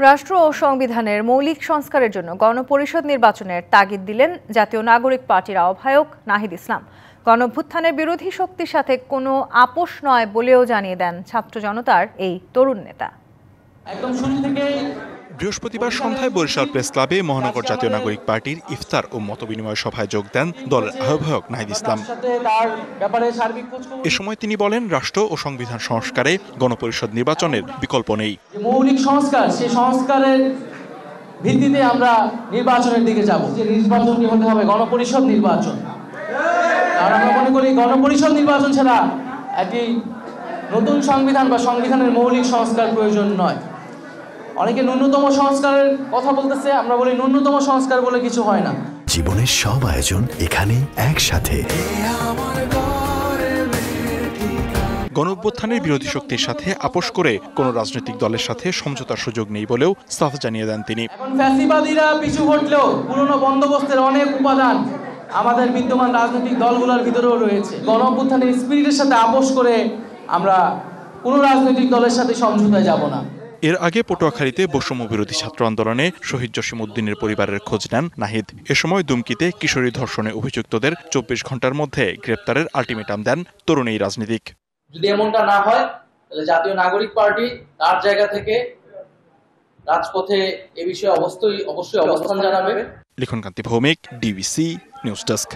রাষ্ট্র ও সংবিধানের মৌলিক সংস্কারের জন্য গণপরিষদ নির্বাচনের তাগিদ দিলেন জাতীয় নাগরিক পার্টির আহ্বায়ক নাহিদ ইসলাম। গণঅভ্যুত্থানের বিরোধী শক্তির সাথে কোনো আপোষ নয় বলেও জানিয়ে দেন ছাত্র জনতার এই তরুণ নেতা। একদম শুরু থেকে বৃহস্পতিবার সন্ধ্যায় বরিশাল প্রেস ক্লাবে মহানগর জাতীয় নাগরিক পার্টির ইফতার ও মতবিনিময় সভায় যোগ দেন দলের আহ্বায়ক নাহিদ ইসলাম। এ সময় তিনি বলেন, রাষ্ট্র ও সংবিধান সংস্কারে গণপরিষদ নির্বাচনের বিকল্প নেই। মৌলিক সংস্কার, সেই সংস্কারের ভিত্তিতে আমরা নির্বাচনের দিকে যাব। যে নির্বাচনটি হতে হবে গণপরিষদ নির্বাচন। আর আমরা মনে করি গণপরিষদ নির্বাচন ছাড়া একটি নতুন সংবিধান বা সংবিধানের মৌলিক সংস্কার প্রয়োজন নয়। অনেকে ন্যূনতম সংস্কারের কথা বলতেছে, আমরা বলি ন্যূনতম সংস্কার বলে কিছু হয় না। জীবনের সব আয়োজন এখানে একসাথে। গণঅভ্যুত্থানের বিরোধী শক্তির সাথে আপোষ করে কোন রাজনৈতিক দলের সাথে সমঝোতার সুযোগ নেই বলেও সাফ জানিয়ে দেন তিনি। এখন ফ্যাসিবাদীরা পিছু হটলেও পুরনো বন্দোবস্তের অনেক উপাদান আমাদের বিদ্যমান রাজনৈতিক দলগুলোর ভিতরেও রয়েছে। গণঅভ্যুত্থানের স্পিরিটের সাথে আপোষ করে আমরা কোনো রাজনৈতিক দলের সাথে সমঝোতায় যাব না। এর আগে পটুয়াখালীতে বৈষম্য বিরোধী ছাত্র আন্দোলনে শহীদ জসিমউদ্দিনের পরিবারের খোঁজ নেন নাহিদ। এ সময় দুমকিতে কিশোরী ধর্ষণে অভিযুক্তদের 24 ঘন্টার মধ্যে গ্রেপ্তারের আলটিমেটাম দেন তরুণ এই রাজনীতিক। যদি এমনটা না হয় তাহলে জাতীয় নাগরিক পার্টি তার জায়গা থেকে রাজপথে এ বিষয়ে অবশ্যই অবস্থান জানাবে। লিখনকান্তি ভৌমিক, ডিবিসি নিউজ ডেস্ক।